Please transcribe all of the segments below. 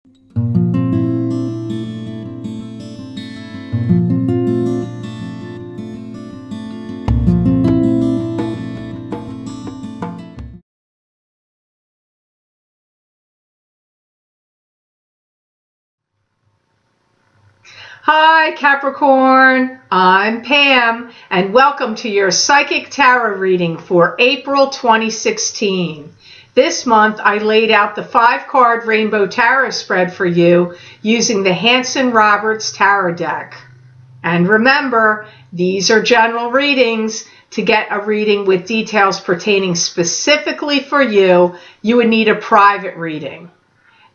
Hi Capricorn, I'm Pam and welcome to your Psychic Tarot reading for April 2016. This month I laid out the 5-card Rainbow Tarot spread for you using the Hanson-Roberts Tarot deck. And remember, these are general readings. To get a reading with details pertaining specifically for you, you would need a private reading.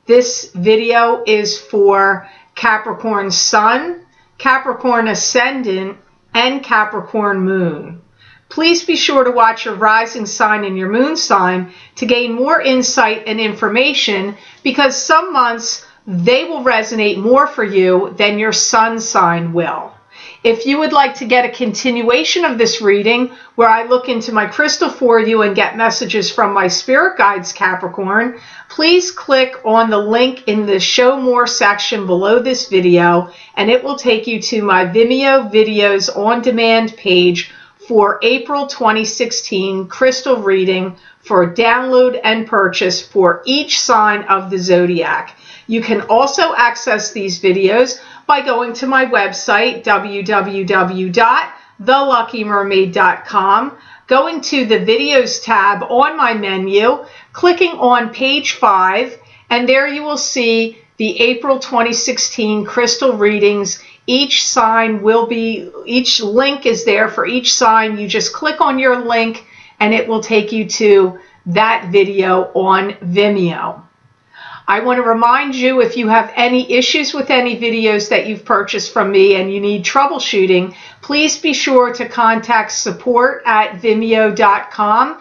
This video is for Capricorn Sun, Capricorn Ascendant, and Capricorn Moon. Please be sure to watch your rising sign and your moon sign to gain more insight and information, because some months they will resonate more for you than your sun sign will. If you would like to get a continuation of this reading where I look into my crystal for you and get messages from my spirit guides, Capricorn, please click on the link in the Show More section below this video and it will take you to my Vimeo Videos on Demand page for April 2016 crystal reading for download and purchase for each sign of the zodiac. You can also access these videos by going to my website, www.theluckymermaid.com, going to the Videos tab on my menu, clicking on page 5, and there you will see the April 2016 crystal readings. Each link is there for each sign. You just click on your link and it will take you to that video on Vimeo. I want to remind you, if you have any issues with any videos that you've purchased from me and you need troubleshooting, please be sure to contact support@vimeo.com,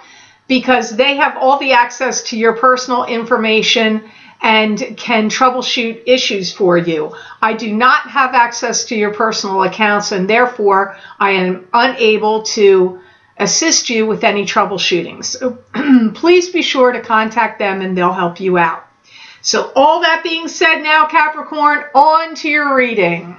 because they have all the access to your personal information and can troubleshoot issues for you. I do not have access to your personal accounts, and therefore I am unable to assist you with any troubleshooting. So please be sure to contact them and they'll help you out. So all that being said now, Capricorn, on to your reading.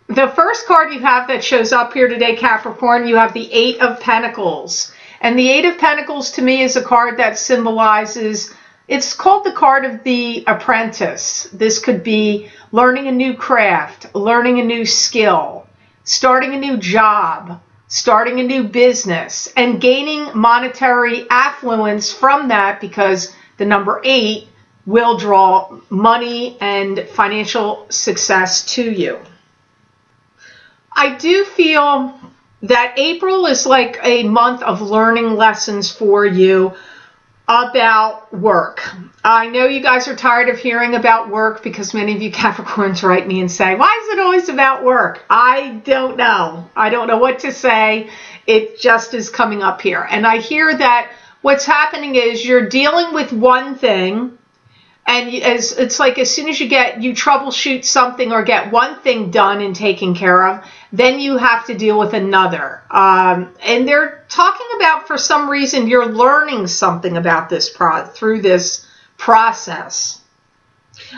The first card you have that shows up here today, Capricorn, you have the 8 of Pentacles. And the 8 of Pentacles to me is a card that symbolizes, it's called the card of the apprentice. This could be learning a new craft, learning a new skill, starting a new job, starting a new business, and gaining monetary affluence from that, because the number 8 will draw money and financial success to you. I do feel that April is like a month of learning lessons for you about work. I know you guys are tired of hearing about work, because many of you Capricorns write me and say, why is it always about work? I don't know. I don't know what to say. It just is coming up here. And I hear that what's happening is you're dealing with one thing, and it's like as soon as you troubleshoot something or get one thing done and taken care of, then you have to deal with another. And they're talking about, for some reason, you're learning something about this through this process.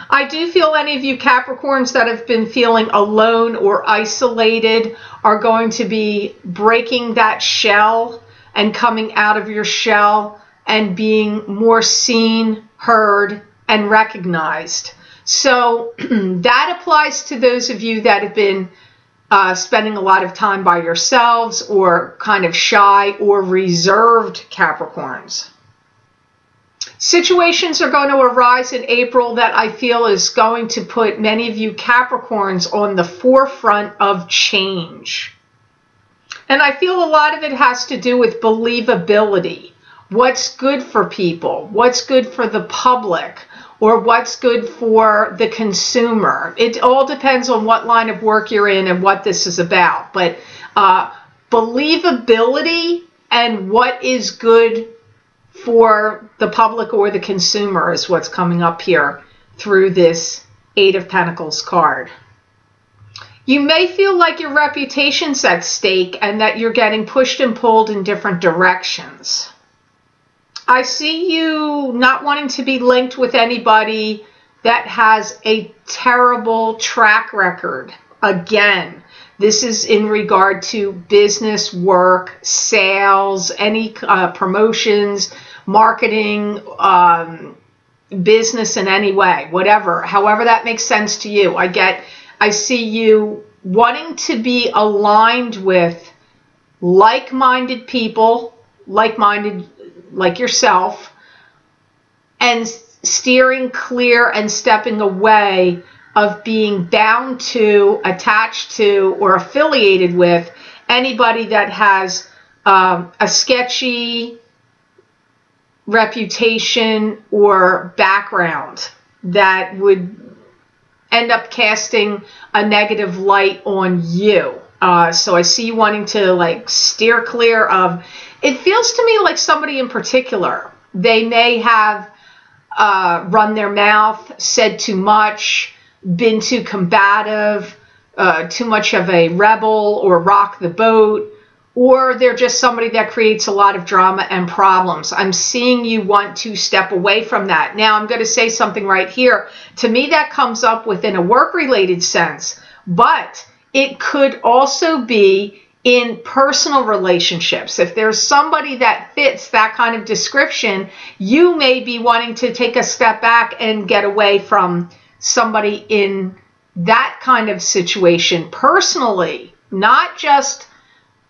I do feel any of you Capricorns that have been feeling alone or isolated are going to be breaking that shell and coming out of your shell and being more seen, heard, and recognized. So that applies to those of you that have been spending a lot of time by yourselves, or kind of shy or reserved Capricorns. Situations are going to arise in April that I feel is going to put many of you Capricorns on the forefront of change. And I feel a lot of it has to do with believability. What's good for people? What's good for the public? Or what's good for the consumer? It all depends on what line of work you're in and what this is about. But believability and what is good for the public or the consumer is what's coming up here through this 8 of Pentacles card. You may feel like your reputation's at stake and that you're getting pushed and pulled in different directions. I see you not wanting to be linked with anybody that has a terrible track record. Again, this is in regard to business, work, sales, any promotions, marketing, business in any way, whatever, however that makes sense to you. I see you wanting to be aligned with like-minded people, like-minded like yourself, and steering clear and stepping away of being bound to, attached to, or affiliated with anybody that has a sketchy reputation or background that would end up casting a negative light on you. So I see you wanting to like steer clear of, it feels to me like somebody in particular. They may have run their mouth, said too much, been too combative, too much of a rebel or rock the boat, or they're just somebody that creates a lot of drama and problems. I'm seeing you want to step away from that. Now, I'm going to say something right here. To me, that comes up within a work-related sense, but it could also be in personal relationships. If there's somebody that fits that kind of description, you may be wanting to take a step back and get away from somebody in that kind of situation personally, not just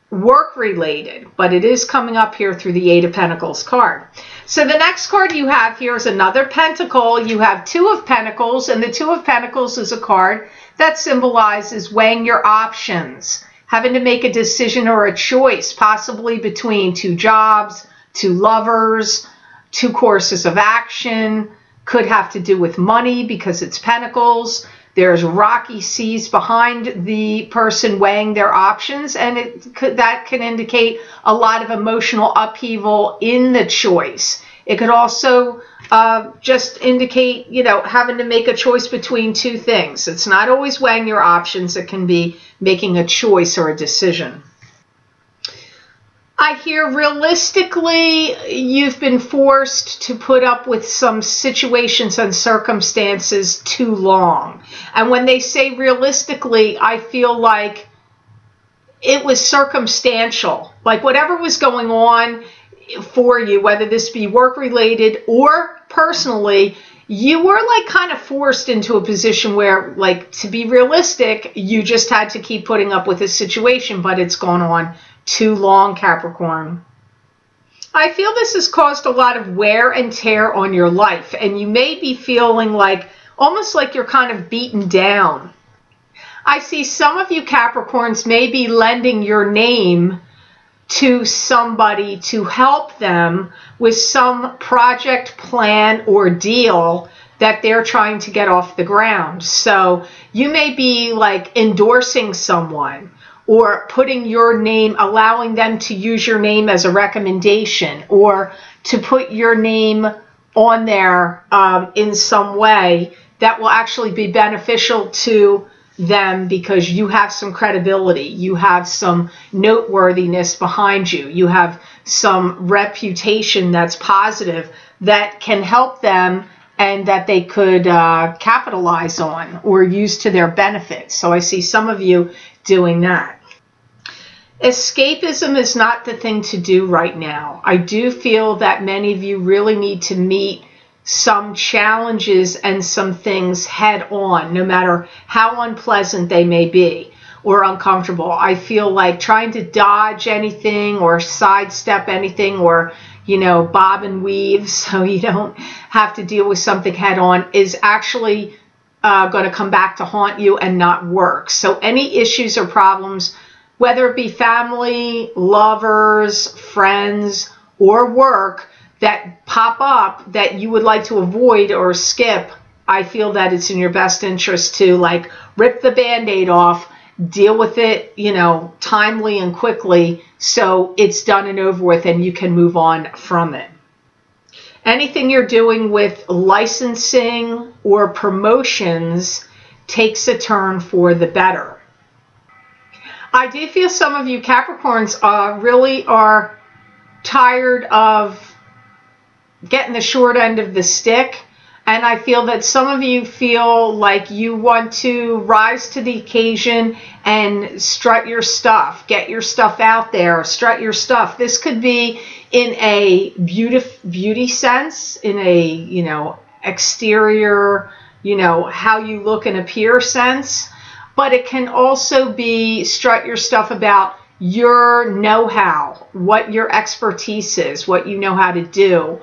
work related, but it is coming up here through the Eight of Pentacles card. So the next card you have here is another pentacle. You have Two of Pentacles, and the Two of Pentacles is a card that symbolizes weighing your options, having to make a decision or a choice, possibly between two jobs, two lovers, two courses of action. Could have to do with money because it's pentacles. There's rocky seas behind the person weighing their options, and that can indicate a lot of emotional upheaval in the choice. It could also just indicate, having to make a choice between two things. It's not always weighing your options. It can be making a choice or a decision. I hear realistically you've been forced to put up with some situations and circumstances too long. And when they say realistically, I feel like it was circumstantial. Like whatever was going on for you, whether this be work related or personally, you were like kind of forced into a position where, like, to be realistic, you just had to keep putting up with this situation, but it's gone on too long, Capricorn. I feel this has caused a lot of wear and tear on your life, and you may be feeling like, almost like you're kind of beaten down. I see some of you Capricorns may be lending your name to somebody to help them with some project, plan, or deal that they're trying to get off the ground. So you may be like endorsing someone or putting your name, allowing them to use your name as a recommendation, or to put your name on there in some way that will actually be beneficial to them because you have some credibility, you have some noteworthiness behind you, you have some reputation that's positive that can help them and that they could capitalize on or use to their benefit. So I see some of you doing that. Escapism is not the thing to do right now. I do feel that many of you really need to meet some challenges and some things head on, no matter how unpleasant they may be or uncomfortable. I feel like trying to dodge anything or sidestep anything or, bob and weave so you don't have to deal with something head on is actually going to come back to haunt you and not work. So any issues or problems, whether it be family, lovers, friends, or work, that pop up that you would like to avoid or skip, I feel that it's in your best interest to like rip the Band-Aid off, deal with it, timely and quickly so it's done and over with and you can move on from it. Anything you're doing with licensing or promotions takes a turn for the better. I do feel some of you Capricorns really are tired of getting the short end of the stick. And I feel that some of you feel like you want to rise to the occasion and strut your stuff, get your stuff out there, strut your stuff. This could be in a beauty sense, in a, exterior, how you look and appear sense. But it can also be strut your stuff about your know-how, what your expertise is, what you know how to do.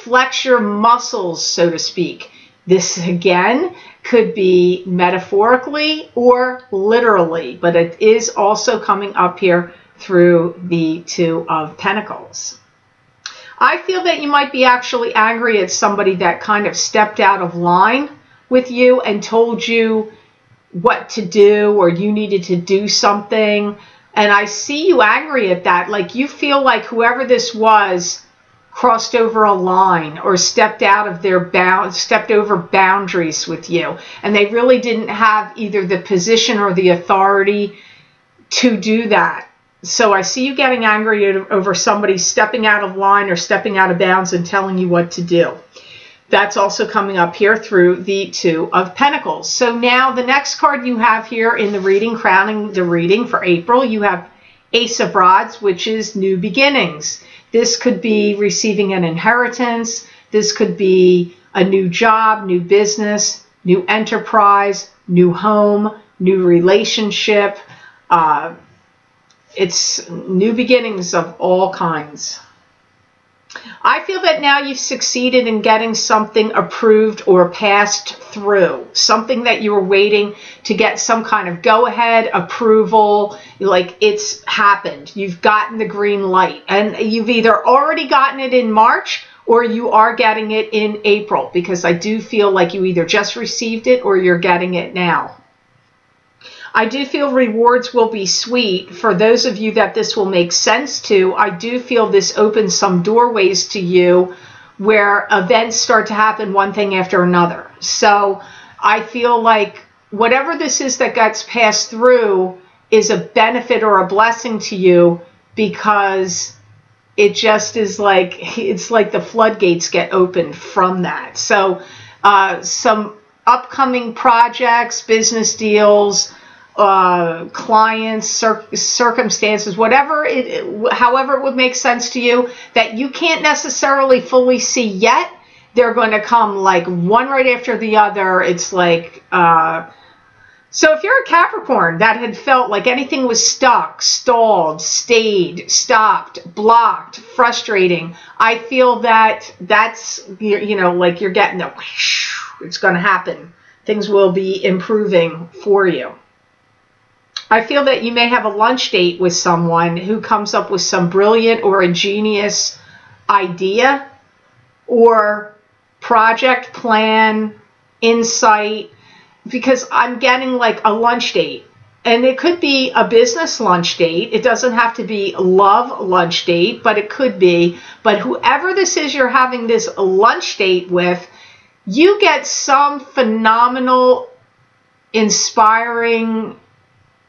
Flex your muscles, so to speak. This, again, could be metaphorically or literally, but it is also coming up here through the Two of Pentacles. I feel that you might be actually angry at somebody that kind of stepped out of line with you and told you what to do, or you needed to do something. And I see you angry at that. Like you feel like whoever this was crossed over a line or stepped out of their stepped over boundaries with you, and they really didn't have either the position or the authority to do that. So I see you getting angry over somebody stepping out of line or stepping out of bounds and telling you what to do. That's also coming up here through the Two of Pentacles. So now the next card you have here in the reading, crowning the reading for April, you have Ace of Rods, which is new beginnings. This could be receiving an inheritance. This could be a new job, new business, new enterprise, new home, new relationship. It's new beginnings of all kinds. I feel that now you've succeeded in getting something approved or passed through, something that you were waiting to get some kind of go-ahead approval, like it's happened. You've gotten the green light, and you've either already gotten it in March or you are getting it in April, because I do feel like you either just received it or you're getting it now. I do feel rewards will be sweet. For those of you that this will make sense to, I do feel this opens some doorways to you where events start to happen one thing after another. So I feel like whatever this is that gets passed through is a benefit or a blessing to you, because it just is like, it's like the floodgates get opened from that. So some upcoming projects, business deals, clients, circumstances, however it would make sense to you, that you can't necessarily fully see yet, they're going to come like one right after the other. It's like, so if you're a Capricorn that had felt like anything was stuck, stalled, stayed, stopped, blocked, frustrating, I feel that that's, like you're getting the, it's going to happen. Things will be improving for you. I feel that you may have a lunch date with someone who comes up with some brilliant or ingenious idea or project plan, insight, because I'm getting like a lunch date. And it could be a business lunch date. It doesn't have to be love lunch date, but it could be. But whoever this is you're having this lunch date with, you get some phenomenal, inspiring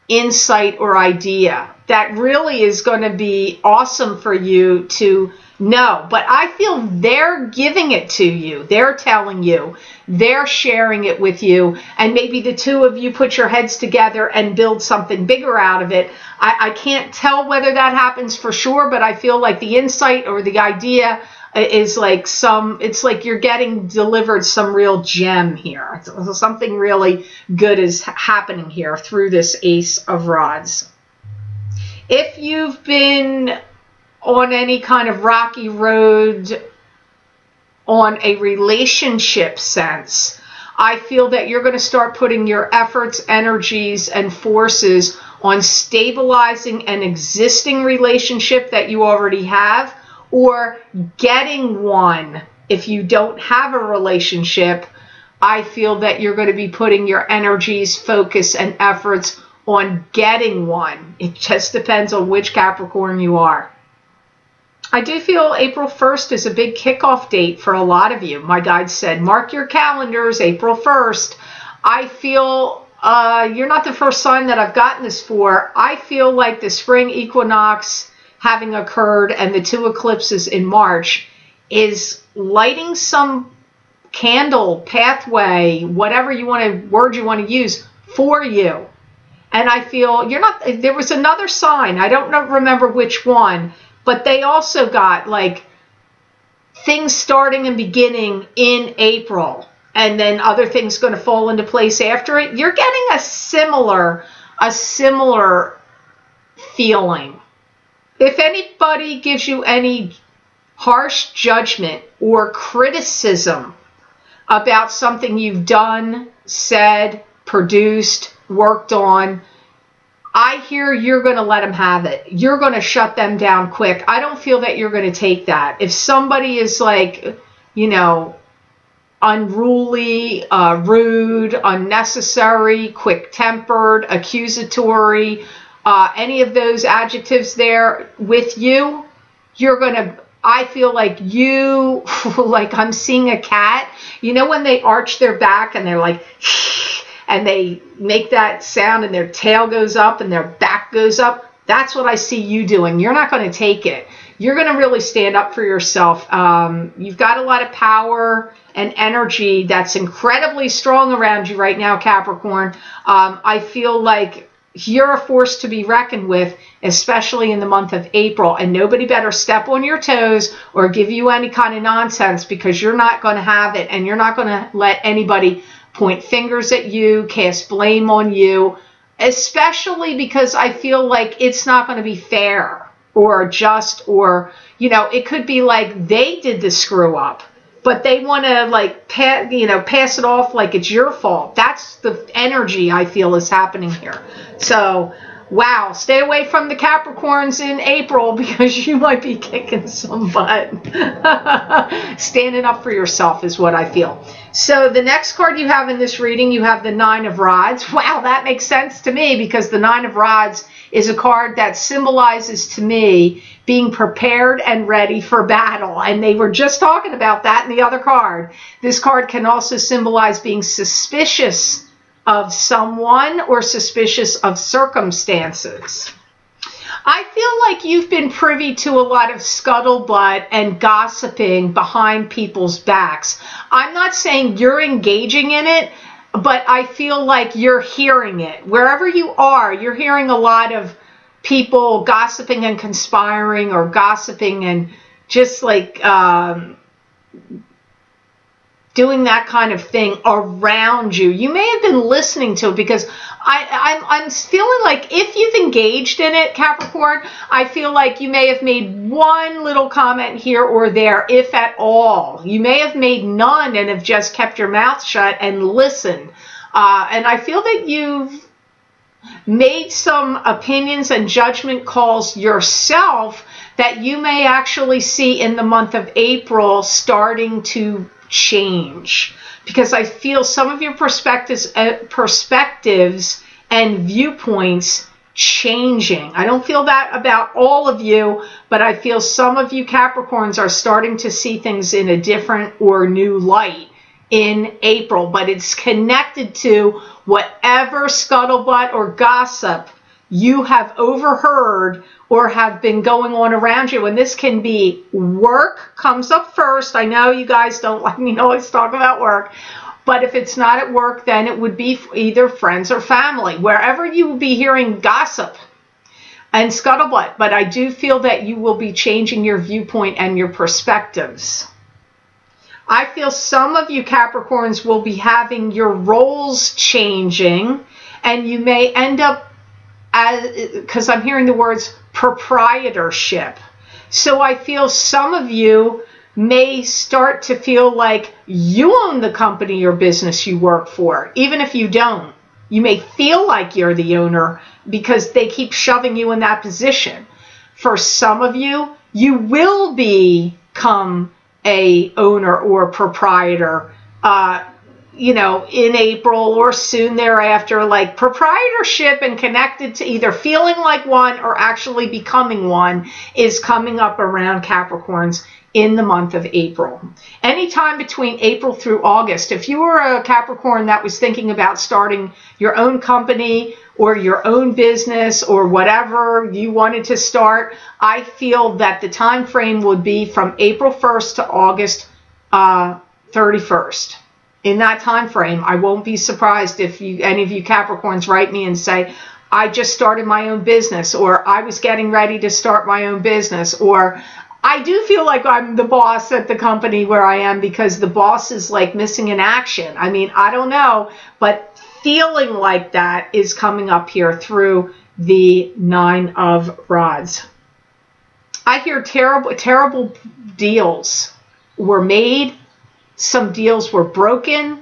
insight or idea that really is going to be awesome for you to know. But I feel they're giving it to you. They're telling you. They're sharing it with you. And maybe the two of you put your heads together and build something bigger out of it. I can't tell whether that happens for sure, but I feel like the insight or the idea is like it's like you're getting delivered some real gem here. Something really good is happening here through this Ace of Rods. If you've been on any kind of rocky road on a relationship sense, I feel that you're going to start putting your efforts, energies, and forces on stabilizing an existing relationship that you already have, or getting one. If you don't have a relationship, I feel that you're going to be putting your energies, focus, and efforts on getting one. It just depends on which Capricorn you are. I do feel April 1st is a big kickoff date for a lot of you. My guide said, mark your calendars, April 1st. I feel you're not the first sign that I've gotten this for. I feel like the spring equinox having occurred and the two eclipses in March, is lighting some candle, pathway, whatever word you want to use for you. And I feel you're not, there was another sign, I don't remember which one, but they also got like things starting and beginning in April, and then other things going to fall into place after it. You're getting a similar feeling. If anybody gives you any harsh judgment or criticism about something you've done, said, produced, worked on, I hear you're going to let them have it. You're going to shut them down quick. I don't feel that you're going to take that. If somebody is like, you know, unruly, rude, unnecessary, quick-tempered, accusatory, any of those adjectives there with you, you're going to, I feel like you, like I'm seeing a cat. You know when they arch their back and they're like, and they make that sound and their tail goes up and their back goes up? That's what I see you doing. You're not going to take it. You're going to really stand up for yourself. You've got a lot of power and energy that's incredibly strong around you right now, Capricorn. I feel like you're a force to be reckoned with, especially in the month of April, and nobody better step on your toes or give you any kind of nonsense, because you're not going to have it, and you're not going to let anybody point fingers at you, cast blame on you, especially because I feel like it's not going to be fair or just, or, you know, it could be like they did the screw up, but they want to like, pass it off like it's your fault. That's the energy I feel is happening here. So, wow, stay away from the Capricorns in April, because you might be kicking some butt. Standing up for yourself is what I feel. So the next card you have in this reading, you have the Nine of Rods. Wow, that makes sense to me, because the Nine of Rods is a card that symbolizes to me being prepared and ready for battle. And they were just talking about that in the other card. This card can also symbolize being suspicious of someone or suspicious of circumstances. I feel like you've been privy to a lot of scuttlebutt and gossiping behind people's backs. I'm not saying you're engaging in it, but I feel like you're hearing it. Wherever you are, you're hearing a lot of people gossiping and conspiring, or gossiping and just like doing that kind of thing around you. You may have been listening to it, because I'm feeling like if you've engaged in it, Capricorn, I feel like you may have made one little comment here or there, if at all. You may have made none and have just kept your mouth shut and listened. And I feel that you've made some opinions and judgment calls yourself that you may actually see in the month of April starting to change, because I feel some of your perspectives and viewpoints changing. I don't feel that about all of you, but I feel some of you Capricorns are starting to see things in a different or new light in April, but it's connected to whatever scuttlebutt or gossip you have overheard or have been going on around you. And this can be work comes up first. I know you guys don't like me to always talk about work, but if it's not at work, then it would be either friends or family, wherever you will be hearing gossip and scuttlebutt. But I do feel that you will be changing your viewpoint and your perspectives. I feel some of you Capricorns will be having your roles changing, and you may end up, because I'm hearing the words proprietorship. So I feel some of you may start to feel like you own the company or business you work for, even if you don't. You may feel like you're the owner because they keep shoving you in that position. For some of you, you will become a owner or proprietor, in April or soon thereafter. Like proprietorship and connected to either feeling like one or actually becoming one is coming up around Capricorns in the month of April. Anytime between April through August, if you were a Capricorn that was thinking about starting your own company or your own business or whatever you wanted to start, I feel that the time frame would be from April 1st to August 31st. In that time frame, I won't be surprised if any of you Capricorns write me and say, I just started my own business, or I was getting ready to start my own business, or I do feel like I'm the boss at the company where I am because the boss is like missing in action. I mean, I don't know, but feeling like that is coming up here through the Nine of Rods. I hear terrible deals were made. Some deals were broken.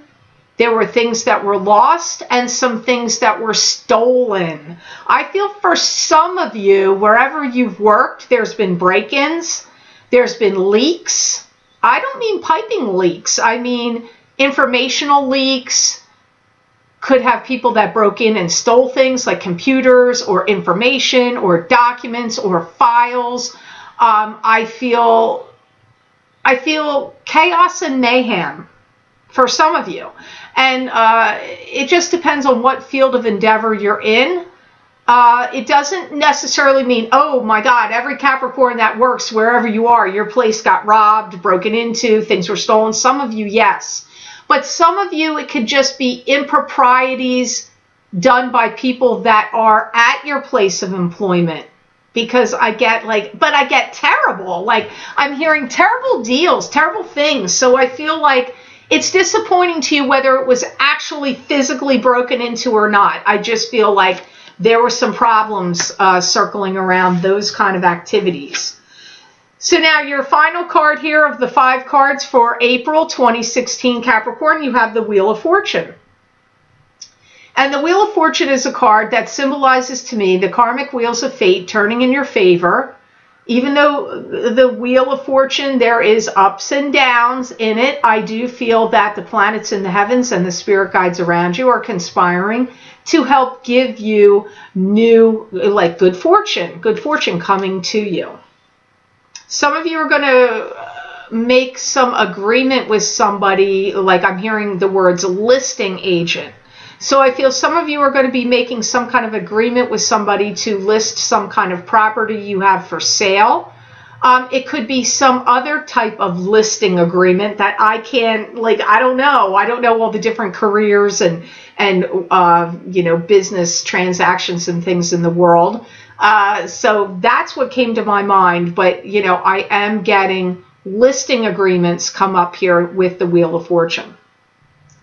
There were things that were lost and some things that were stolen. I feel for some of you, wherever you've worked, there's been break-ins. There's been leaks. I don't mean piping leaks. I mean informational leaks. Could have people that broke in and stole things like computers or information or documents or files. I feel chaos and mayhem for some of you. And it just depends on what field of endeavor you're in. It doesn't necessarily mean, oh my God, every Capricorn that works wherever you are, your place got robbed, broken into, things were stolen. Some of you, yes. But some of you, it could just be improprieties done by people that are at your place of employment. Because I get terrible, I'm hearing terrible deals, terrible things. So I feel like it's disappointing to you whether it was actually physically broken into or not. I just feel like there were some problems circling around those kind of activities. So now your final card here of the 5 cards for April 2016 Capricorn, you have the Wheel of Fortune. And the Wheel of Fortune is a card that symbolizes to me the karmic wheels of fate turning in your favor. Even though the Wheel of Fortune, there is ups and downs in it, I do feel that the planets in the heavens and the spirit guides around you are conspiring to help give you new, good fortune coming to you. Some of you are going to make some agreement with somebody, like I'm hearing the words listing agent. So I feel some of you are going to be making some kind of agreement with somebody to list some kind of property you have for sale. It could be some other type of listing agreement that I can't, I don't know. I don't know all the different careers and business transactions and things in the world. So that's what came to my mind. But, I am getting listing agreements come up here with the Wheel of Fortune.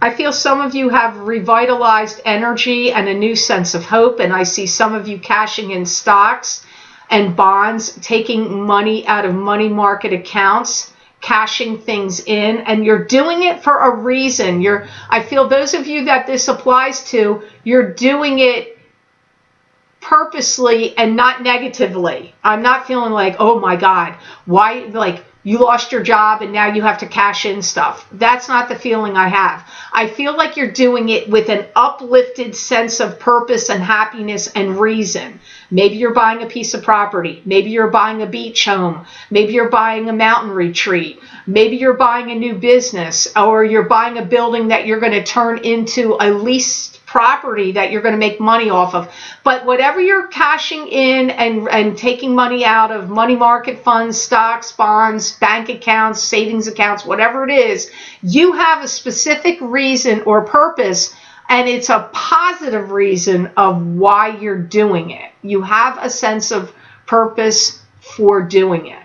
I feel some of you have revitalized energy and a new sense of hope, and I see some of you cashing in stocks and bonds, taking money out of money market accounts, cashing things in, and you're doing it for a reason. I feel those of you that this applies to, you're doing it purposely and not negatively. I'm not feeling like, oh my God, why, you lost your job and now you have to cash in stuff. That's not the feeling I have. I feel like you're doing it with an uplifted sense of purpose and happiness and reason. Maybe you're buying a piece of property. Maybe you're buying a beach home. Maybe you're buying a mountain retreat. Maybe you're buying a new business, or you're buying a building that you're going to turn into a leased property that you're going to make money off of. But whatever you're cashing in and taking money out of money market funds, stocks, bonds, bank accounts, savings accounts, whatever it is, you have a specific reason or purpose, and it's a positive reason of why you're doing it. You have a sense of purpose for doing it.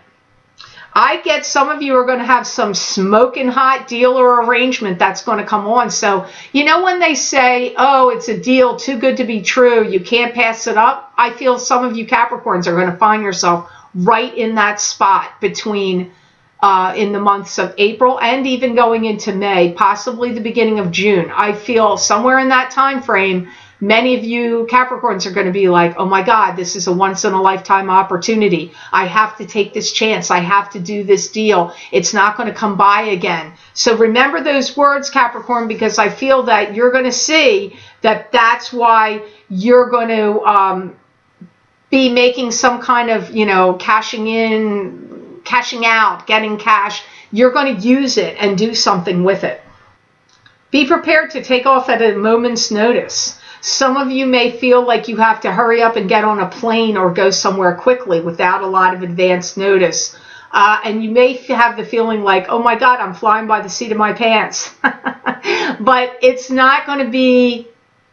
I get some of you are going to have some smoking hot deal or arrangement that's going to come on. So, when they say, oh, it's a deal too good to be true, you can't pass it up, I feel some of you Capricorns are going to find yourself right in that spot between in the months of April and even going into May, possibly the beginning of June. I feel somewhere in that time frame, many of you Capricorns are going to be like, oh my God, this is a once-in-a-lifetime opportunity. I have to take this chance. I have to do this deal. It's not going to come by again. So remember those words, Capricorn, because I feel that you're going to see that that's why you're going to be making some kind of, cashing in cashing out, getting cash, you're going to use it and do something with it. Be prepared to take off at a moment's notice. Some of you may feel like you have to hurry up and get on a plane or go somewhere quickly without a lot of advance notice. And you may have the feeling like, oh my God, I'm flying by the seat of my pants. But it's not going to be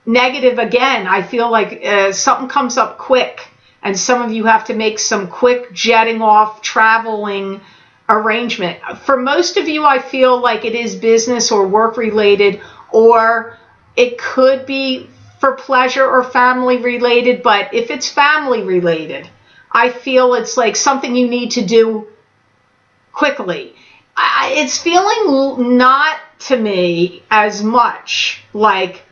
negative again. I feel like something comes up quick, and some of you have to make some quick jetting off, traveling arrangement. For most of you, I feel like it is business or work related, or it could be for pleasure or family related. But if it's family related, I feel it's like something you need to do quickly. It's feeling not to me as much like,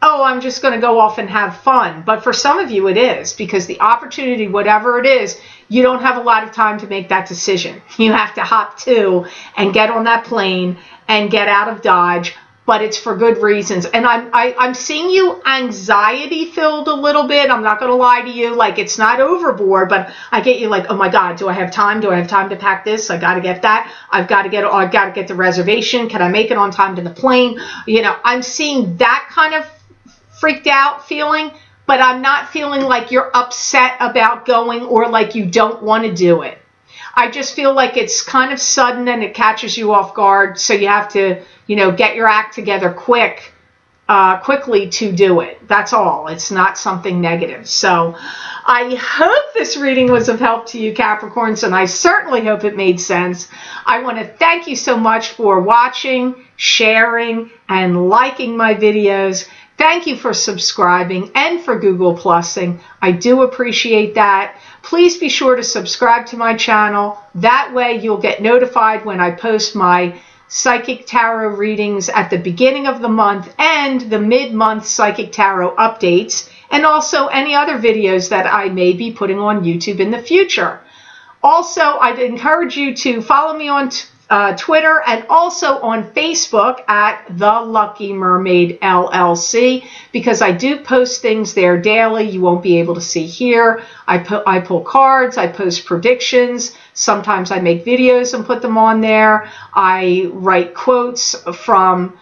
oh, I'm just going to go off and have fun. But for some of you it is, because the opportunity, whatever it is, you don't have a lot of time to make that decision. You have to hop to and get on that plane and get out of Dodge, but it's for good reasons. And I'm seeing you anxiety filled a little bit. I'm not going to lie to you. Like, it's not overboard, but I get you like, oh my God, do I have time? Do I have time to pack this? I got to get that. I've got to get the reservation. Can I make it on time to the plane? You know, I'm seeing that kind of freaked out feeling, but I'm not feeling like you're upset about going or like you don't want to do it. I just feel like it's kind of sudden and it catches you off guard. So you have to, you know, get your act together quickly to do it. That's all. It's not something negative. So I hope this reading was of help to you, Capricorns, and I certainly hope it made sense. I want to thank you so much for watching, sharing, and liking my videos. Thank you for subscribing and for Google Plusing. I do appreciate that. Please be sure to subscribe to my channel. That way you'll get notified when I post my Psychic Tarot readings at the beginning of the month and the mid-month Psychic Tarot updates, and also any other videos that I may be putting on YouTube in the future. Also, I'd encourage you to follow me on Twitter and also on Facebook at The Lucky Mermaid LLC, because I do post things there daily you won't be able to see here. I pull cards, I post predictions, sometimes I make videos and put them on there. I write quotes from,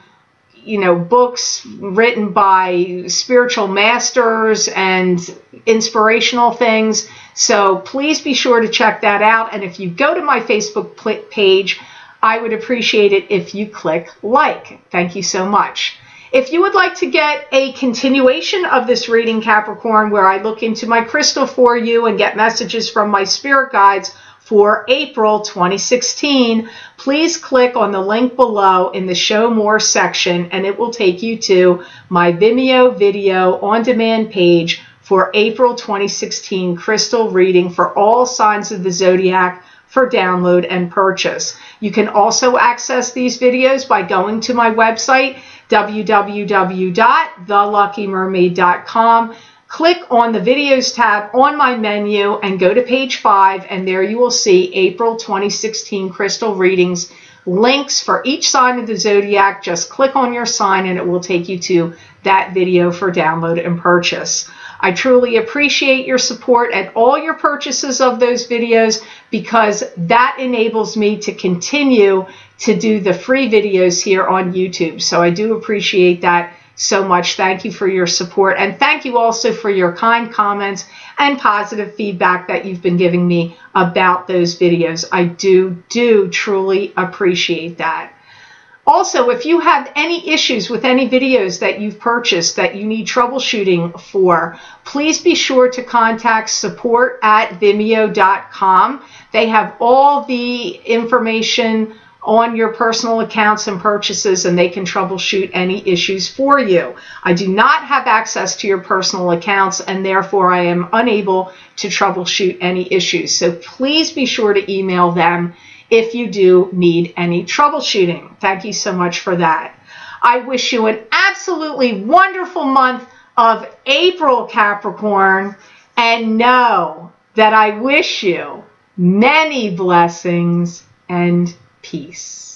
you know, books written by spiritual masters and inspirational things. So please be sure to check that out. And if you go to my Facebook page, I would appreciate it if you click like. Thank you so much. If you would like to get a continuation of this reading, Capricorn, where I look into my crystal for you and get messages from my spirit guides for April 2016, please click on the link below in the Show More section, and it will take you to my Vimeo video on demand page for April 2016 crystal reading for all signs of the zodiac for download and purchase. You can also access these videos by going to my website, www.theluckymermaid.com. Click on the videos tab on my menu and go to page 5, and there you will see April 2016 crystal readings, links for each sign of the zodiac. Just click on your sign and it will take you to that video for download and purchase. I truly appreciate your support and all your purchases of those videos, because that enables me to continue to do the free videos here on YouTube. So I do appreciate that so much. Thank you for your support, and thank you also for your kind comments and positive feedback that you've been giving me about those videos. I do truly appreciate that. Also, if you have any issues with any videos that you've purchased that you need troubleshooting for, please be sure to contact support@vimeo.com. They have all the information on your personal accounts and purchases, and they can troubleshoot any issues for you. I do not have access to your personal accounts, and therefore I am unable to troubleshoot any issues. So please be sure to email them if you do need any troubleshooting. Thank you so much for that. I wish you an absolutely wonderful month of April, Capricorn, and know that I wish you many blessings and peace.